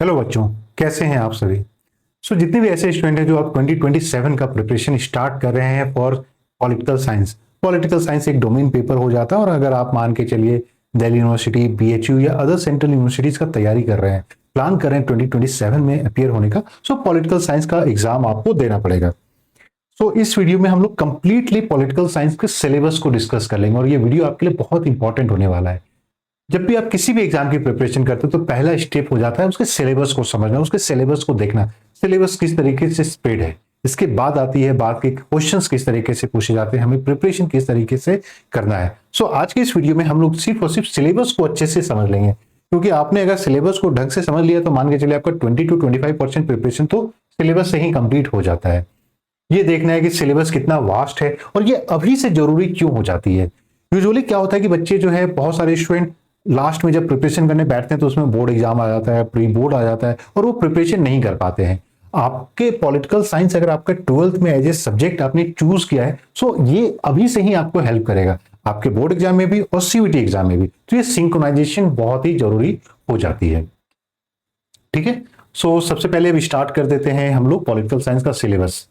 Hello बच्चों, कैसे हैं आप सभी। जितने भी ऐसे स्टूडेंट हैं जो आप 2027 का प्रिपरेशन स्टार्ट कर रहे हैं फॉर पॉलिटिकल साइंस एक डोमेन पेपर हो जाता है। और अगर आप मान के चलिए दिल्ली यूनिवर्सिटी, बीएचयू या अदर सेंट्रल यूनिवर्सिटीज का तैयारी कर रहे हैं, प्लान कर रहे हैं 2027 में अपियर होने का, पॉलिटिकल साइंस का एग्जाम आपको देना पड़ेगा। इस वीडियो में हम लोग कंप्लीटली पॉलिटिकल साइंस के सिलेबस को डिस्कस कर लेंगे और ये वीडियो आपके लिए बहुत इंपॉर्टेंट होने वाला है। जब भी आप किसी भी एग्जाम की प्रिपरेशन करते हो तो पहला स्टेप हो जाता है उसके सिलेबस को समझना, उसके सिलेबस को देखना, सिलेबस किस तरीके से स्प्रेड है। इसके बाद आती है बात के क्वेश्चंस किस तरीके से पूछे जाते हैं, हमें प्रिपरेशन किस तरीके से करना है। आज के इस वीडियो में हम लोग सिर्फ और सिर्फ सिलेबस को अच्छे से समझ लेंगे, क्योंकि आपने अगर सिलेबस को ढंग से समझ लिया तो मान के चलिए आपका 20 to 25% प्रिपरेशन तो सिलेबस से ही कंप्लीट हो जाता है। ये देखना है कि सिलेबस कितना वास्ट है और ये अभी से जरूरी क्यों हो जाती है। यूजुअली क्या होता है कि बच्चे जो है, बहुत सारे स्टूडेंट लास्ट में जब प्रिपरेशन करने बैठते हैं तो उसमें बोर्ड एग्जाम आ जाता है, प्री बोर्ड आ जाता है और वो प्रिपरेशन नहीं कर पाते हैं। आपके पॉलिटिकल साइंस अगर आपका 12th में एज ए सब्जेक्ट आपने चूज किया है, ये अभी से ही आपको हेल्प करेगा आपके बोर्ड एग्जाम में भी और सीयूईटी एग्जाम में भी। तो ये सिंक्रोनाइजेशन बहुत ही जरूरी हो जाती है। ठीक है, सबसे पहले अब स्टार्ट कर देते हैं हम लोग पॉलिटिकल साइंस का सिलेबस।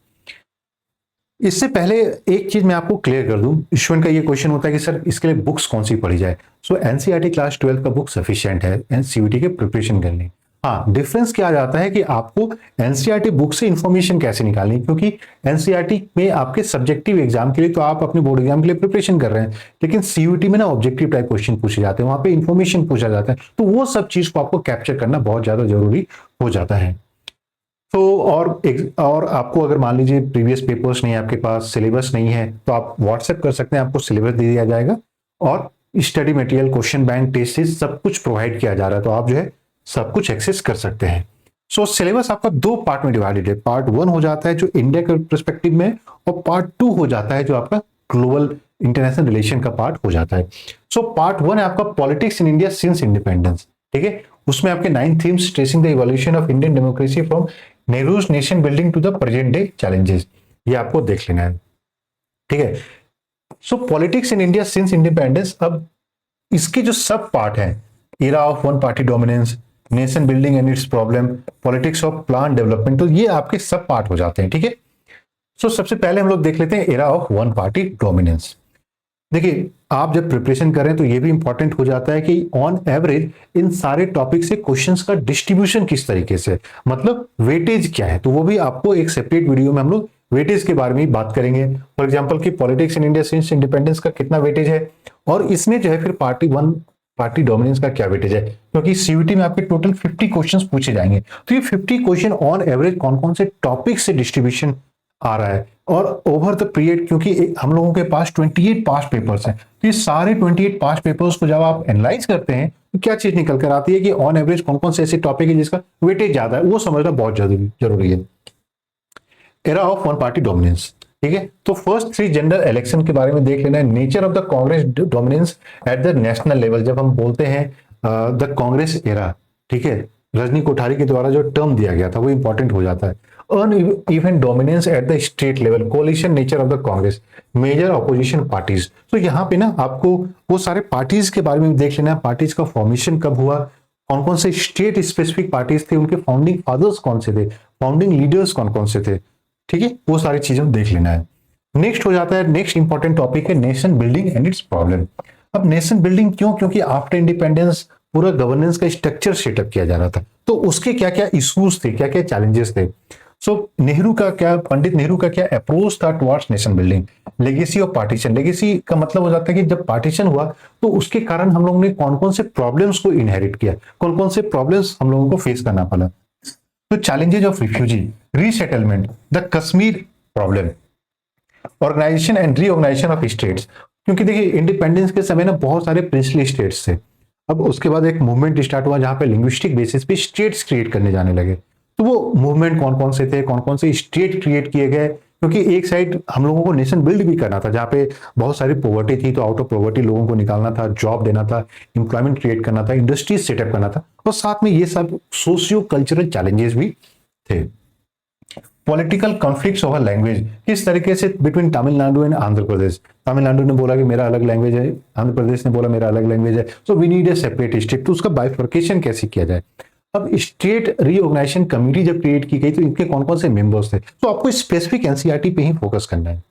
इससे पहले एक चीज मैं आपको क्लियर कर दूं, स्टूडेंट का ये क्वेश्चन होता है कि सर इसके लिए बुक्स कौन सी पढ़ी जाए। एनसीईआरटी क्लास 12 का बुक सफिशिएंट है एनसीईआरटी के प्रिपरेशन करने। हाँ, डिफरेंस क्या आ जाता है कि आपको एनसीईआरटी बुक से इंफॉर्मेशन कैसे निकालनी, क्योंकि एनसीईआरटी में आपके सब्जेक्टिव एग्जाम के लिए तो आप अपने बोर्ड एग्जाम के लिए प्रिपरेशन कर रहे हैं, लेकिन सीयूईटी में ना ऑब्जेक्टिव टाइप क्वेश्चन पूछे जाते हैं, वहां पे इंफॉर्मेशन पूछा जाता है, तो वो सब चीज को आपको कैप्चर करना बहुत ज्यादा जरूरी हो जाता है। और आपको अगर मान लीजिए प्रीवियस पेपर्स नहीं है आपके पास, सिलेबस नहीं है, तो आप व्हाट्सएप कर सकते हैं, आपको सिलेबस दे दिया जाएगा और study material, question bank, test series सब कुछ प्रोवाइड किया जा रहा है, तो आप जो है सब कुछ एक्सेस कर सकते हैं। सिलेबस आपका दो पार्ट में डिवाइडेड है। पार्ट 1 हो जाता है जो इंडिया के परस्पेक्टिव में, और पार्ट 2 हो जाता है जो आपका ग्लोबल इंटरनेशनल रिलेशन का पार्ट हो जाता है। पार्ट 1 है आपका politics in India since independence. ठीक है, उसमें आपके 9 themes tracing the evolution of Indian democracy from Nehru's nation building to the present day challenges, ये आपको देख लेना है। ठीक है, politics in India since independence. अब इसके जो सब पार्ट है, era of one party dominance, nation building and its problem, politics of plan development, तो ये आपके सब पार्ट हो जाते हैं। ठीक है, सबसे पहले हम लोग देख लेते हैं era of one party dominance. देखिए, आप जब प्रिपरेशन करें तो ये भी इंपॉर्टेंट हो जाता है कि ऑन एवरेज इन सारे टॉपिक से क्वेश्चंस का डिस्ट्रीब्यूशन किस तरीके से, मतलब वेटेज क्या है, तो वो भी आपको एक सेपरेट वीडियो में हम लोग वेटेज के बारे में बात करेंगे। फॉर एग्जांपल कि politics in India since independence का कितना वेटेज है, और इसमें जो है फिर पार्टी 1 पार्टी डोमिनेंस का क्या वेटेज है, क्योंकि सीयूईटी में आपके टोटल 50 क्वेश्चंस पूछे जाएंगे, तो ये 50 क्वेश्चन ऑन एवरेज कौन कौन से टॉपिक से डिस्ट्रीब्यूशन आ रहा है, और ओवर द पीरियड, क्योंकि हम लोगों के पास 28 पास्ट पेपर्स हैं, तो ये सारे 28 पास्ट पेपर्स को जब आप एनालाइज करते हैं तो क्या चीज निकल कर आती है कि ऑन एवरेज कौन कौन से ऐसे टॉपिक है जिसका वेटेज ज्यादा है, वो समझना बहुत जरूरी है। Era of one party dominance. ठीक है, तो फर्स्ट 3 जनरल इलेक्शन के बारे में देख लेना है। Nature of the Congress dominance at the national level, जब हम बोलते हैं द कांग्रेस एरा, ठीक है, रजनी कोठारी के द्वारा जो टर्म दिया गया था वो इंपॉर्टेंट हो जाता है। Uneven dominance at the state level, coalition nature of the Congress, major opposition parties. तो यहाँ पे ना आपको वो सारे पार्टीज के बारे में देख लेना है, पार्टीज का फॉर्मेशन कब हुआ, कौन कौन से स्टेट स्पेसिफिक पार्टीज थे, उनके फाउंडिंग फादर्स कौन से थे, फाउंडिंग लीडर्स कौन कौन से थे। ठीक है, वो सारी चीजें देख लेना है। नेक्स्ट हो जाता है, नेक्स्ट इंपॉर्टेंट टॉपिक है nation building and its problem. अब नेशन बिल्डिंग क्यों, क्योंकि आफ्टर इंडिपेंडेंस पूरा गवर्नेंस का स्ट्रक्चर सेटअप किया जा रहा था, तो उसके क्या क्या इश्यूज थे, क्या क्या चैलेंजेस थे। नेहरू का क्या, पंडित नेहरू का क्या अप्रोच था towards nation building. Legacy of partition, legacy का मतलब हो जाता है कि जब पार्टीशन हुआ तो उसके कारण हम लोगों ने कौन कौन से प्रॉब्लम्स को इनहेरिट किया, कौन कौन से प्रॉब्लम्स हम लोगों को फेस करना पड़ा। तो challenges of refugee, resettlement, the Kashmir problem, organisation and reorganisation of states. क्योंकि देखिए इंडिपेंडेंस के समय ना बहुत सारे प्रिंसली स्टेट्स थे, अब उसके बाद एक मूवमेंट स्टार्ट हुआ जहां पे लिंग्विस्टिक बेसिस पे स्टेट्स क्रिएट करने जाने लगे। तो वो मूवमेंट कौन कौन से थे, कौन कौन से स्टेट क्रिएट किए गए, क्योंकि एक साइड हम लोगों को नेशन बिल्ड भी करना था जहाँ पे बहुत सारी पॉवर्टी थी, तो आउट ऑफ पॉवर्टी लोगों को निकालना था, जॉब देना था, एम्प्लॉयमेंट क्रिएट करना था, इंडस्ट्रीज सेटअप करना था, और साथ में ये सब सोशियो कल्चरल चैलेंजेस भी थे। पॉलिटिकल कॉन्फ्लिक्ट्स ओवर लैंग्वेज, किस तरीके से बिटवीन तमिलनाडु एंड आंध्र प्रदेश, तमिलनाडु ने बोला कि मेरा अलग लैंग्वेज है, आंध्र प्रदेश ने बोला मेरा अलग लैंग्वेज है, so we need a separate state, तो उसका बाइफर्केशन कैसे किया जाए। अब स्टेट रीऑर्गेनाइजेशन कमेटी जब क्रिएट की गई तो इनके कौन कौन से मेंबर्स थे, तो आपको स्पेसिफिक एनसीईआरटी पे ही फोकस करना है।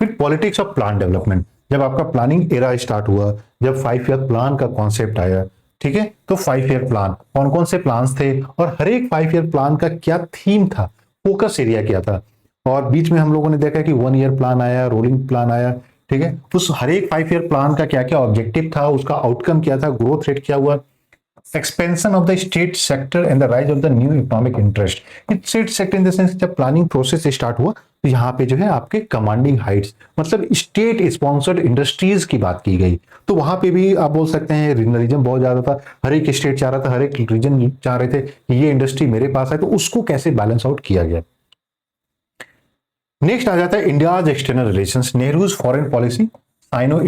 फिर पॉलिटिक्स ऑफ प्लान डेवलपमेंट, जब आपका प्लानिंग एरा स्टार्ट हुआ, जब 5 ईयर प्लान का कॉन्सेप्ट आया, ठीक है, तो 5 ईयर प्लान कौन कौन से प्लान्स थे और हर एक 5 ईयर प्लान का क्या थीम था, फोकस एरिया क्या था। और बीच में हम लोगों ने देखा कि 1 ईयर प्लान आया, रोलिंग प्लान आया, ठीक है, उस हर एक 5 ईयर प्लान का क्या क्या ऑब्जेक्टिव था, उसका आउटकम क्या था, ग्रोथ रेट क्या हुआ, expansion of the state sector and the rise of the new economic interest। State sector in the sense जब प्लानिंग प्रोसेस स्टार्ट हुआ तो यहाँ पे जो है आपके कमांडिंग हाइट्स, मतलब स्टेट स्पॉन्सर्ड इंडस्ट्रीज की बात की गई। तो वहां पे भी आप बोल सकते हैं रीजनलिज्म बहुत ज्यादा था, हर एक स्टेट चाह रहा था, हर एक रीजन चाह रहे थे कि ये इंडस्ट्री मेरे पास है, तो उसको कैसे बैलेंस आउट किया गया। नेक्स्ट आ जाता है India's external relations, Nehru's foreign policy, Sino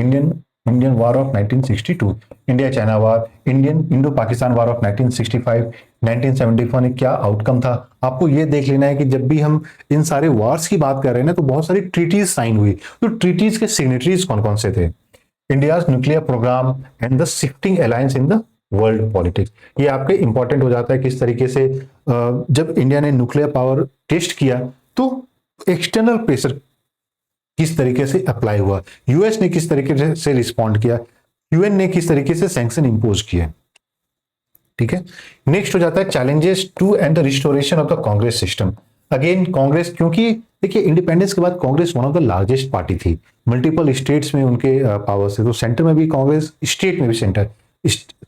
Indian war of 1962, India China war, Indian Indo Pakistan war of 1965, 1974 में क्या आउटकम था। आपको ये देख लेना है कि जब भी हम इन सारे वॉर्स की बात कर रहे हैं ना, तो बहुत सारी ट्रीटीज साइन हुई, तो ट्रीटीज के सिग्नेटरीज कौन कौन से थे, India's nuclear programme and the shifting alliance in the world politics. ये आपके इंपॉर्टेंट हो जाता है किस तरीके से जब इंडिया ने न्यूक्लियर पावर टेस्ट किया तो एक्सटर्नल प्रेशर किस तरीके से अप्लाई हुआ, यूएस ने किस तरीके से रिस्पॉन्ड किया, यूएन ने किस तरीके से सैंक्शन इंपोज किए। ठीक है, नेक्स्ट हो जाता है challenges to and the restoration of the Congress system. Again Congress, क्योंकि देखिए इंडिपेंडेंस के बाद Congress one of the largest party थी, मल्टीपल स्टेट्स में उनके पावर्स थे, तो सेंटर में भी कांग्रेस, स्टेट में भी सेंटर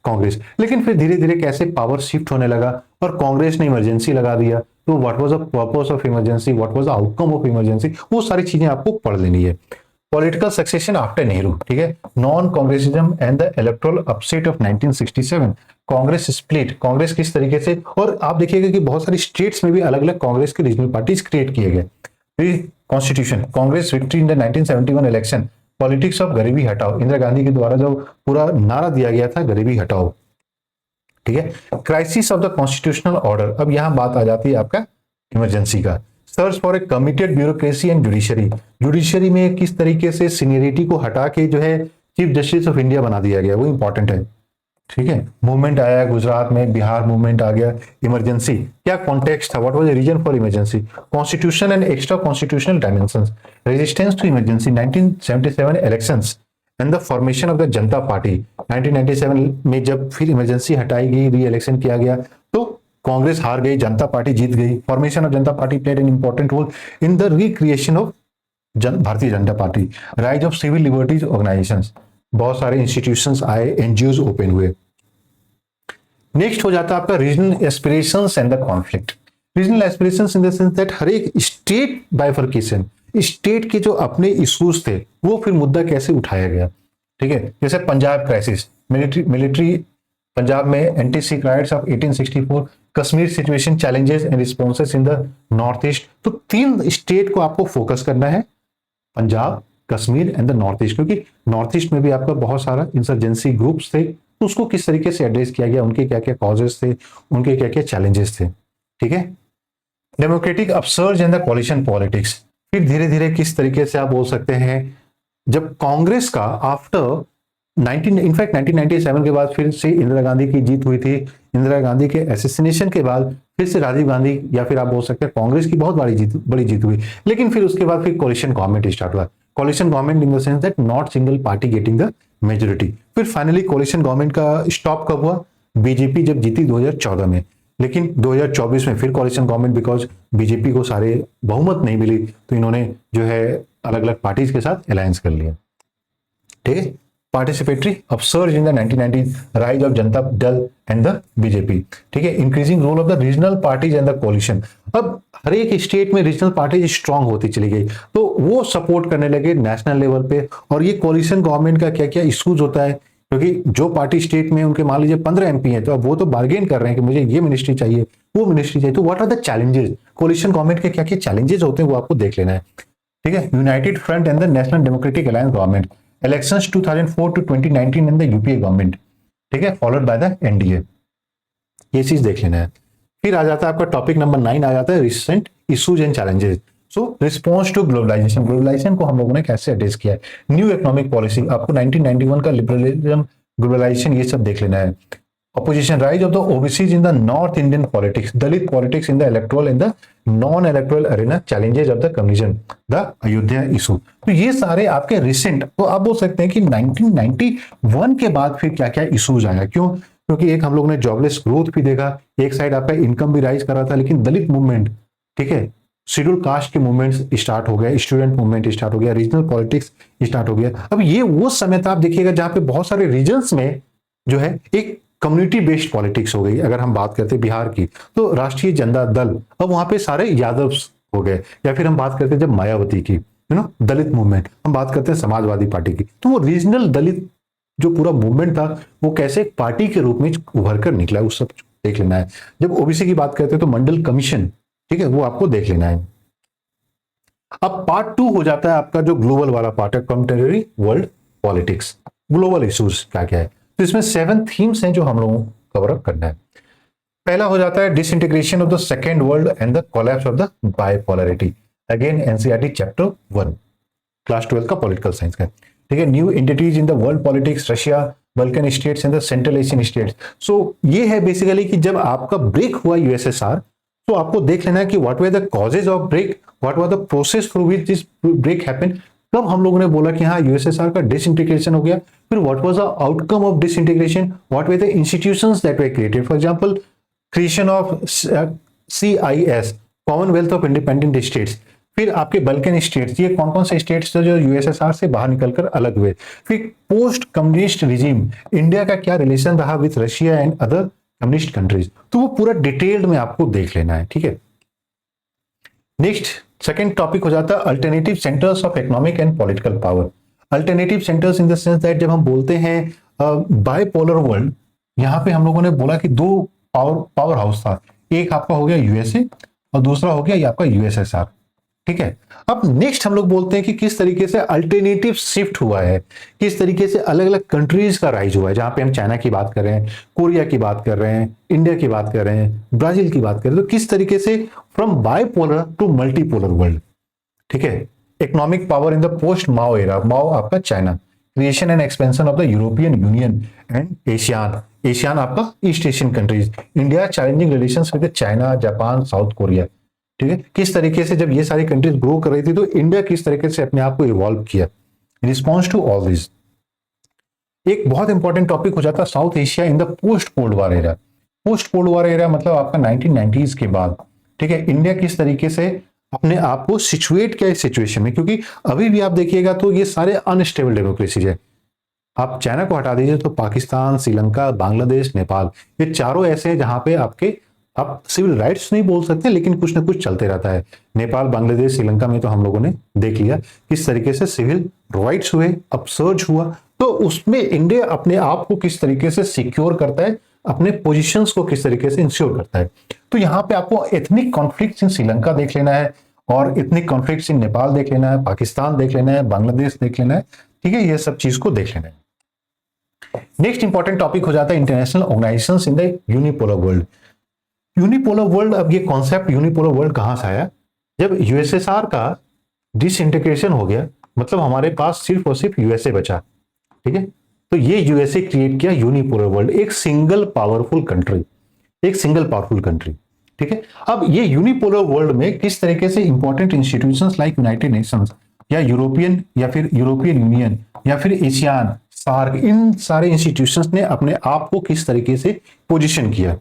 कांग्रेस, लेकिन फिर धीरे धीरे कैसे पावर शिफ्ट होने लगा और कांग्रेस ने इमरजेंसी लगा दिया। तो what was the purpose of emergency, what was the outcome of emergency, वो सारी चीजें आपको पढ़ लेनी है। पॉलिटिकल सक्सेशन आफ्टर नेहरू, ठीक है, non Congressism and the electoral upset of 1967, Congress split, Congress किस तरीके से, और आप देखिएगा कि बहुत सारी स्टेट्स में भी अलग अलग कांग्रेस के रीजनल पार्टीज क्रिएट किए गए। Constitution, Congress victory in the 1971 election, politics of गरीबी हटाओ, इंदिरा गांधी के द्वारा जो पूरा नारा दिया गया था गरीबी हटाओ। ठीक है, crisis of the constitutional order, अब यहां बात आ जाती है आपका इमरजेंसी का। Search for a committed bureaucracy and judiciary, judiciary में किस तरीके से सीनियरिटी को हटा के जो है चीफ जस्टिस ऑफ इंडिया बना दिया गया, वो इंपॉर्टेंट है। ठीक है, मूवमेंट आया गुजरात में, बिहार मूवमेंट आ गया। इमरजेंसी क्या कॉन्टेक्स्ट था, what was the reason for emergency, constitution and extra constitutional dimensions, resistance to emergency, 1977 elections and the formation of the Janata party. 1997 में जब फिर इमरजेंसी हटाई गई, री इलेक्शन किया गया, तो कांग्रेस हार गई, जनता पार्टी जीत गई। Formation of Janata party played an important role in the recreation of Bharatiya Janata party. Rise of civil liberties organisations, बहुत सारे इंस्टीट्यूशंस आए, एनजीओज ओपन हुए। नेक्स्ट हो जाता है आपका regional aspirations and the conflict. Regional aspirations in the sense that हर एक स्टेट बाइफर्केशन, स्टेट के जो अपने इश्यूज थे वो फिर मुद्दा कैसे उठाया गया। ठीक है, जैसे पंजाब क्राइसिस, मिलिट्री पंजाब में anti Sikh rights of 1864, Kashmir situation, challenges and responses in the north east. तो 3 स्टेट को आपको फोकस करना है, Punjab, Kashmir and the north east, क्योंकि नॉर्थ ईस्ट में भी आपका बहुत सारा इंसर्जेंसी ग्रुप्स थे, तो उसको किस तरीके से एड्रेस किया गया, उनके क्या क्या कॉजेस थे, उनके क्या क्या चैलेंजेस थे। ठीक है, democratic upsurge and the coalition politics, फिर धीरे धीरे किस तरीके से आप बोल सकते हैं जब कांग्रेस का आफ्टर 1997 के बाद फिर से इंदिरा गांधी की जीत हुई थी, इंदिरा गांधी के एसेसिनेशन के बाद फिर से राजीव गांधी या फिर आप बोल सकते हैं कांग्रेस की बहुत बड़ी जीत हुई, लेकिन फिर उसके बाद फिर कोलिशन गवर्नमेंट स्टार्ट हुआ। Coalition government in the sense that not single party getting the majority. फिर फाइनली कोलिशन गवर्नमेंट का स्टॉप कब हुआ, बीजेपी जब जीती 2014 में, लेकिन 2024 में फिर कोलिशन गवर्नमेंट, बिकॉज बीजेपी को सारे बहुमत नहीं मिली तो इन्होंने जो है अलग अलग पार्टीज के साथ अलायंस कर लिया। ठीक है, participatory upsurge in the 1990s, rise of Janata Dal and the BJP. ठीक है, increasing role of the regional parties and the coalition. अब हर एक स्टेट में रीजनल पार्टीज स्ट्रांग होती चली गई, तो वो सपोर्ट करने लगे नेशनल लेवल पे। और ये कोलिशन गवर्नमेंट का क्या क्या इश्यूज होता है, क्योंकि जो पार्टी स्टेट में उनके मान लीजिए 15 एमपी है, तो अब वो तो बार्गेन कर रहे हैं कि मुझे ये मिनिस्ट्री चाहिए, वो मिनिस्ट्री चाहिए। तो what are the challenges, coalition government के क्या क्या चैलेंजेस होते हैं वो आपको देख लेना है। ठीक है, United Front and the National Democratic Alliance government, elections 2004 to 2019 in the UPA government. ठीक है, फॉलोड बाय द एनडीए, ये चीज देख लेना है। फिर आ जाता है आपका टॉपिक नंबर 9 आ जाता है recent issues and challenges. So response to globalisation, globalisation को हम लोगों ने कैसे एड्रेस किया है। न्यू इकोनॉमिक पॉलिसी, आपको 1991 का लिबरलिज्म, ग्लोबलाइजेशन, ये सब देख लेना है। opposition, rise of the OBCs in the North Indian politics, Dalit politics in the electoral and the non-electoral arena, challenges of the communism, the Ayodhya issue। तो ये सारे आपके रिसेंट, तो आप बोल सकते हैं कि 1991 के बाद फिर क्या क्या इश्यूज आया, क्यों? क्योंकि एक हम लोग ने जॉबलेस ग्रोथ भी देखा, एक साइड आपका इनकम भी राइज कर रहा था, लेकिन दलित मूवमेंट, ठीक है, शेड्यूल कास्ट के मूवमेंट्स स्टार्ट हो गए, स्टूडेंट मूवमेंट स्टार्ट हो गया, रीजनल पॉलिटिक्स स्टार्ट हो गया। अब ये वो समय था, आप देखिएगा, जहां पे बहुत सारे रीजन्स में जो है एक कम्युनिटी बेस्ड पॉलिटिक्स हो गई। अगर हम बात करते हैं बिहार की, तो राष्ट्रीय जनता दल, अब वहां पे सारे यादव हो गए। या फिर हम बात करते हैं जब मायावती की, दलित मूवमेंट, हम बात करते हैं समाजवादी पार्टी की, तो वो रीजनल दलित जो पूरा मूवमेंट था वो कैसे एक पार्टी के रूप में उभर कर निकला, उस सब देख लेना है। जब ओबीसी की बात करते हैं तो मंडल कमीशन, ठीक है, वो आपको देख लेना है। अब पार्ट 2 हो जाता है आपका जो ग्लोबल वाला पार्ट है, contemporary world politics, global issues क्या क्या है। तो इसमें 7 थीम्स हैं जो हम लोगों को कवर अप करना है। पहला हो जाता है disintegration of the second world and the collapse of the bipolarity, again NCERT chapter 1, class 12 का पॉलिटिकल साइंस का, ठीक है। New entities in the world politics, Russia, Balkan states and the Central Asian states. So ये है basically कि जब आपका break हुआ यूएसएसआर, तो आपको देख लेना है कि what were the causes of break, what were the process through which this break happened. कब हम लोगों ने बोला कि हाँ यूएसएसआर का डिसइंटीग्रेशन हो गया, फिर what was the outcome of disintegration, what were the institutions that were created, for example creation of CIS, Commonwealth of independent states. फिर आपके बल्कन स्टेट्स, ये कौन कौन से स्टेट्स थे जो यूएसएसआर से बाहर निकलकर अलग हुए। फिर पोस्ट कम्युनिस्ट रिजीम, इंडिया का क्या रिलेशन रहा with Russia and other communist countries, तो वो पूरा डिटेल्ड में आपको देख लेना है, ठीक है। नेक्स्ट सेकंड टॉपिक हो जाता है alternative centres of economic and political power. Alternative centres in the sense that जब हम बोलते हैं बाइपोलर वर्ल्ड, यहां पे हम लोगों ने बोला कि दो पावर हाउस था, एक आपका हो गया यूएसए और दूसरा हो गया ये आपका यूएसएसआर, ठीक है। अब नेक्स्ट हम लोग बोलते हैं कि किस तरीके से अल्टरनेटिव शिफ्ट हुआ है, किस तरीके से अलग अलग कंट्रीज का राइज हुआ है, जहां पे हम चाइना की बात कर रहे हैं, कोरिया की बात कर रहे हैं, इंडिया की बात कर रहे हैं, ब्राजील की बात कर रहे हैं, तो किस तरीके से from bipolar to multipolar world, ठीक है। Economic power in the post Mao era, Mao आपका China, creation and expansion of the European Union and ASEAN, ASEAN आपका East Asian countries, India challenging relations with China, Japan, South Korea, ठीक है। किस तरीके से जब ये सारी कंट्रीज ग्रो कर रही थी, तो इंडिया किस तरीके से अपने आप को इवॉल्व किया in response to all this. एक बहुत इंपॉर्टेंट टॉपिक हो जाता है South Asia in the post cold war era. Post cold war era मतलब आपका 1990s के बाद, ठीक है। इंडिया किस तरीके से अपने आप को सिचुएट किया इस सिचुएशन में, क्योंकि अभी भी आप देखिएगा तो ये सारे अनस्टेबल डेमोक्रेसीज है। आप चाइना को हटा दीजिए तो पाकिस्तान, श्रीलंका, बांग्लादेश, नेपाल, ये चारों ऐसे हैं जहां पे आपके आप सिविल राइट्स नहीं बोल सकते, लेकिन कुछ ना कुछ चलते रहता है। नेपाल, बांग्लादेश, श्रीलंका में तो हम लोगों ने देख लिया किस तरीके से सिविल राइट्स हुए, अपसर्ज हुआ, तो उसमें इंडिया अपने आप को किस तरीके से सिक्योर करता है, अपने पोजीशंस को किस तरीके से इंश्योर करता है। तो यहाँ पे आपको एथनिक कॉन्फ्लिक्ट्स इन श्रीलंका देख लेना है, और एथनिक कॉन्फ्लिक्ट्स इन नेपाल देख लेना है, पाकिस्तान देख लेना है, बांग्लादेश देख लेना है, ठीक है, ये सब चीज को देख लेना है। नेक्स्ट इंपॉर्टेंट टॉपिक हो जाता है international organisations in the unipolar world. Unipolar world, अब ये कॉन्सेप्ट यूनिपोलर वर्ल्ड कहां से आया, जब यूएसएसआर का डिसइंटीग्रेशन हो गया, मतलब हमारे पास सिर्फ और सिर्फ यूएसए बचा, ठीक है। तो ये यूएसए क्रिएट किया यूनिपोलर वर्ल्ड, एक सिंगल पावरफुल कंट्री, एक सिंगल पावरफुल कंट्री, ठीक है। अब ये यूनिपोलर वर्ल्ड में किस तरीके से important institutions like United Nations या यूरोपियन या फिर यूरोपियन यूनियन या फिर एशियान, सार्क, इन सारे इंस्टीट्यूशंस ने अपने आप को किस तरीके से पोजीशन किया।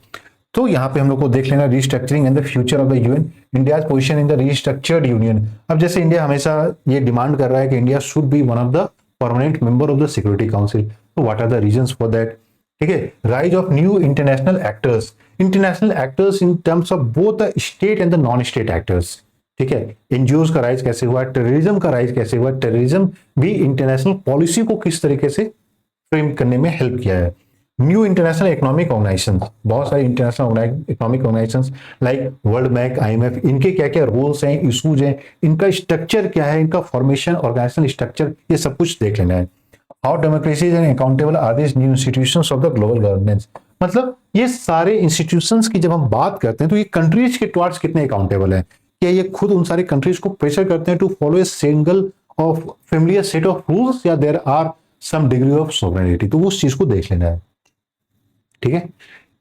तो यहाँ पे हम लोग को देख लेना restructuring and the future of the UN, India position in the restructured union. अब जैसे इंडिया हमेशा ये डिमांड कर रहा है कि India should be one of the permanent member of the security council, तो what are the reasons for that, ठीक है। Rise of new international actors in terms of both the state and the non state actors, ठीक है। NGO का rise कैसे हुआ, terrorism का rise कैसे हुआ, टेररिज्म भी इंटरनेशनल पॉलिसी को किस तरीके से फ्रेम करने में हेल्प किया है। न्यू इंटरनेशनल इकोनॉमिक ऑर्गेनाइजेशन, बहुत सारे international economic organisation like World Bank, IMF, इनके क्या क्या रोल्स हैं, इशूज हैं, इनका स्ट्रक्चर क्या है, इनका फॉर्मेशन, ऑर्गेनाइजेशनल स्ट्रक्चर, ये सब कुछ देख लेना है। How democracies and accountable are this new institutions of the global governance, मतलब ये सारे इंस्टीट्यूशंस की जब हम बात करते हैं तो ये कंट्रीज के टुवर्ड्स कितने अकाउंटेबल है, क्या ये खुद उन सारे कंट्रीज को प्रेशर करते हैं to follow a single of familiar set of rules, या there are some degree of sovereignty, तो उस चीज को देख लेना है। ठीक है।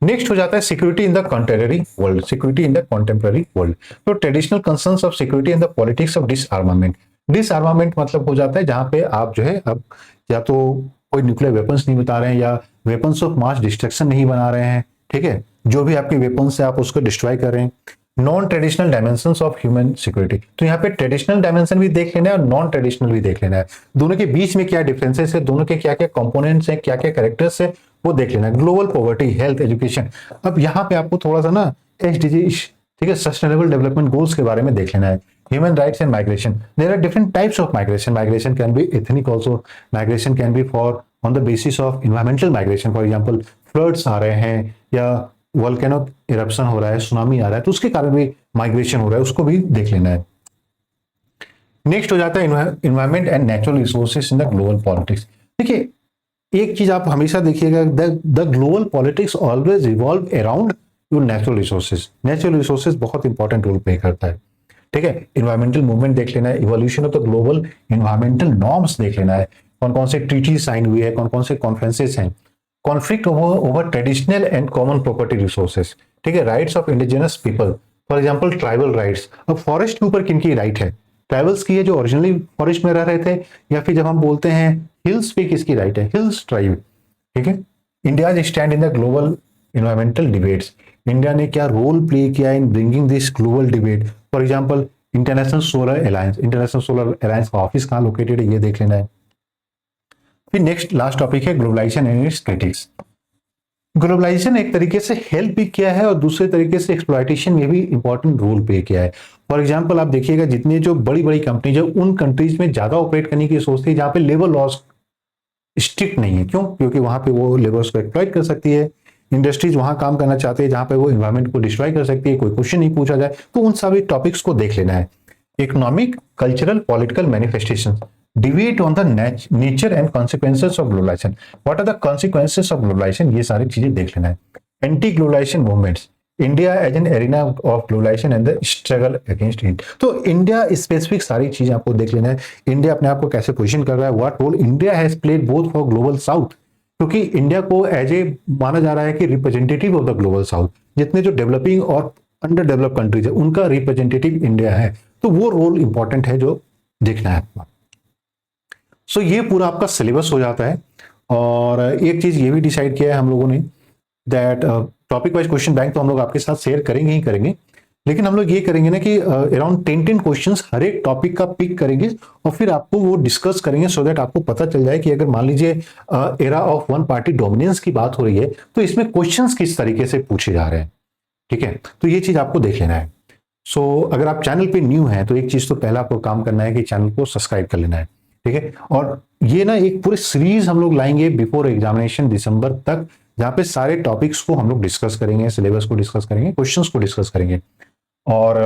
नेक्स्ट हो जाता है security in the contemporary world, security in the contemporary world. तो traditional concerns of security in the politics of disarmament. Disarmament मतलब हो जाता है जहां पे आप जो है अब या तो कोई न्यूक्लियर वेपन्स नहीं बता रहे हैं या वेपन्स ऑफ मास डिस्ट्रक्शन नहीं बना रहे हैं, ठीक है, जो भी आपके वेपन्स है आप उसको डिस्ट्रॉय कर रहे हैं। Non traditional dimensions of human security, तो यहाँ पे ट्रेडिशनल डायमेंशन भी देख लेना है और नॉन ट्रेडिशनल भी देख लेना है, दोनों के बीच में क्या डिफरेंसेस है, दोनों के क्या क्या कंपोनेंट्स हैं, क्या क्या कैरेक्टर्स है, वो देख लेना है। ग्लोबल पॉवर्टी, हेल्थ, एजुकेशन, अब यहाँ पे आपको थोड़ा सा ना एसडीजी, ठीक है, सस्टेनेबल डेवलपमेंट गोल्स के बारे में देख लेना है। Human rights and migration, there are different types of migration, migration can be ethnic also, migration can be for on the basis of environmental migration, for example floods आ रहे हैं या वोल्केनो इरप्शन हो रहा है, सुनामी आ रहा है, तो उसके कारण भी माइग्रेशन हो रहा है, उसको भी देख लेना है। नेक्स्ट हो जाता है environment and natural resources in the global politics. देखिए एक चीज आप हमेशा देखिएगा, the global politics always revolve around your natural resources. Natural resources बहुत इंपॉर्टेंट रोल प्ले करता है, ठीक है। इन्वायरमेंटल मूवमेंट देख लेना है, evolution of the global environmental norms देख लेना है, कौन कौन से ट्रीटी साइन हुए हैं, कौन कौन से कॉन्फ्रेंसेस हैं, conflict over traditional and common property resources, ठीक है, rights of indigenous people, for example tribal rights. अब फॉरेस्ट के ऊपर किनकी राइट है, ट्राइबल्स की है जो ओरिजिनली फॉरेस्ट में रह रहे थे, या फिर जब हम बोलते हैं हिल्स पे किसकी राइट है, हिल्स ट्राइब, ठीक है। India stand in the global environmental debates, India ने क्या रोल प्ले किया in bringing this global debate, for example international solar alliance, international solar alliance का ऑफिस कहाँ लोकेटेड है ये देख लेना है। फिर नेक्स्ट लास्ट टॉपिक है globalisation and its critics. Globalisation एक तरीके से हेल्प भी किया है और दूसरे तरीके से एक्सप्लॉयटेशन में भी इंपॉर्टेंट रोल प्ले किया है। फॉर एग्जांपल आप देखिएगा जितने जो बड़ी बड़ी कंपनी जो उन कंट्रीज में ज्यादा ऑपरेट करने की सोचती है जहां पे लेबर लॉज स्ट्रिक्ट नहीं है, क्यों, क्योंकि वहां पे वो लेबर्स को एक्सप्लॉइट कर सकती है। इंडस्ट्रीज वहां काम करना चाहते हैं जहां पे वो इन्वायरमेंट को डिस्ट्रॉय कर सकती है, कोई क्वेश्चन नहीं पूछा जाए, तो उन सभी टॉपिक्स को देख लेना है। Economic, cultural, political manifestation, debate on the nature and consequences of globalisation, what are the consequences of globalisation, ये सारी चीजें देख लेना है। Anti globalisation movements, India as an arena of globalisation and the struggle against it, तो India specific सारी चीजें आपको देख लेना है। इंडिया अपने आप को कैसे पोजिशन कर रहा है, what role India has played both for global south, क्योंकि इंडिया को एज ए माना जा रहा है कि representative of the global south, जितने जो डेवलपिंग और अंडर डेवलप कंट्रीज है उनका रिप्रेजेंटेटिव इंडिया है, तो वो रोल इंपॉर्टेंट है जो देखना है आपको। सो ये पूरा आपका सिलेबस हो जाता है। और एक चीज ये भी डिसाइड किया है हम लोगों ने that topic wise question bank तो हम लोग आपके साथ शेयर करेंगे ही करेंगे, लेकिन हम लोग ये करेंगे ना कि अराउंड 10 क्वेश्चंस हर एक टॉपिक का पिक करेंगे और फिर आपको वो डिस्कस करेंगे सो दैट आपको पता चल जाए कि अगर मान लीजिए era of one party dominance की बात हो रही है तो इसमें क्वेश्चंस किस तरीके से पूछे जा रहे हैं, ठीक है। तो ये चीज आपको देख लेना है। सो अगर आप चैनल पे न्यू हैं तो एक चीज तो पहला आपको काम करना है कि चैनल को सब्सक्राइब कर लेना है, ठीक है। और ये ना एक पूरी सीरीज हम लोग लाएंगे बिफोर एग्जामिनेशन दिसंबर तक, जहां पे सारे टॉपिक्स को हम लोग डिस्कस करेंगे, सिलेबस को डिस्कस करेंगे, क्वेश्चंस को डिस्कस करेंगे। और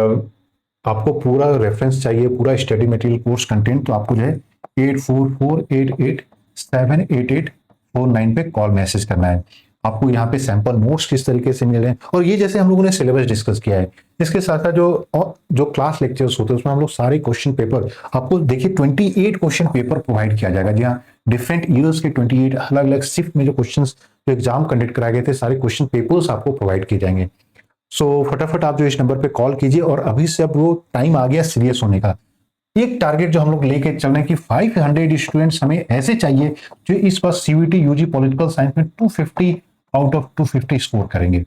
आपको पूरा रेफरेंस चाहिए, पूरा स्टडी मटेरियल कोर्स कंटेंट, तो आपको जो है 8448878849 पे कॉल मैसेज करना है। आपको यहाँ पे सैंपल नोट्स किस तरीके से मिल रहे हैं, और ये जैसे हम लोगों ने सिलेबस डिस्कस किया है, इसके साथ साथ जो क्लास लेक्चर्स होते हैं उसमें हम लोग सारे क्वेश्चन पेपर आपको देखिए 28 क्वेश्चन पेपर प्रोवाइड किया जाएगा, जी हाँ, डिफरेंट ईयर्स के 28 अलग अलग शिफ्ट में जो क्वेश्चन जो एग्जाम कंडक्ट कराए गए थे सारे क्वेश्चन पेपर्स आपको प्रोवाइड किए जाएंगे। सो फटाफट आप जो इस नंबर पे कॉल कीजिए, और अभी से अब वो टाइम आ गया सीरियस होने का। एक टारगेट जो हम लोग लेके चल रहे हैं कि 500 स्टूडेंट्स हमें ऐसे चाहिए जो इस बार सीयूईटी यूजी पॉलिटिकल साइंस में 250 आउट ऑफ 250 स्कोर करेंगे।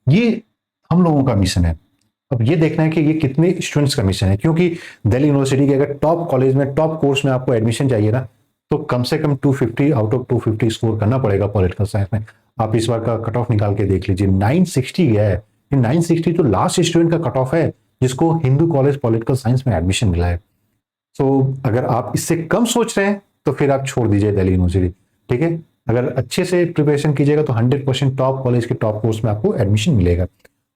ये हम लोगों का मिशन है। अब ये देखना है कि ये कितने स्टूडेंट्स का मिशन है, क्योंकि दिल्ली यूनिवर्सिटी के अगर टॉप कॉलेज में टॉप कोर्स में आपको एडमिशन चाहिए ना, तो कम से कम 250 आउट ऑफ 250 स्कोर करना पड़ेगा पॉलिटिकल साइंस में। आप इस बार का कट ऑफ निकाल के देख लीजिए, 960 गया है। 960 तो लास्ट स्टूडेंट का कट ऑफ है जिसको हिंदू कॉलेज पॉलिटिकल साइंस में एडमिशन मिला है। सो अगर आप इससे कम सोच रहे हैं तो फिर आप छोड़ दीजिए दिल्ली यूनिवर्सिटी, ठीक है। अगर अच्छे से प्रिपरेशन कीजिएगा तो 100% टॉप कॉलेज के टॉप कोर्स में आपको एडमिशन मिलेगा।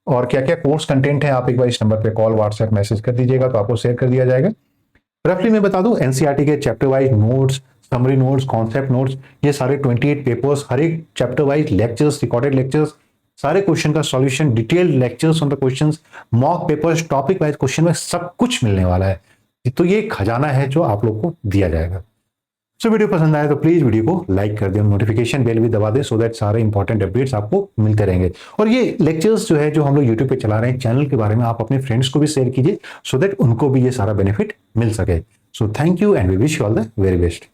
और क्या क्या कोर्स कंटेंट है आप एक बार इस नंबर पे कॉल व्हाट्सएप मैसेज कर दीजिएगा तो आपको शेयर कर दिया जाएगा। रफली मैं बता दूं, एनसीईआरटी के chapter wise notes, summary notes, concept notes, ये सारे 28 पेपर्स, हर एक chapter wise lectures, recorded lectures, सारे क्वेश्चन का solution, detailed lectures on the questions, mock papers, topic wise question में सब कुछ मिलने वाला है। तो ये खजाना है जो आप लोग को दिया जाएगा। सो वीडियो पसंद आए तो प्लीज वीडियो को लाइक कर दें, नोटिफिकेशन बेल भी दबा दें, सो दैट सारे इंपॉर्टेंट अपडेट्स आपको मिलते रहेंगे। और ये लेक्चर्स जो है जो हम लोग यूट्यूब पे चला रहे हैं चैनल के बारे में, आप अपने फ्रेंड्स को भी शेयर कीजिए, सो दैट उनको भी ये सारा बेनिफिट मिल सके। So thank you and we wish you all the very best.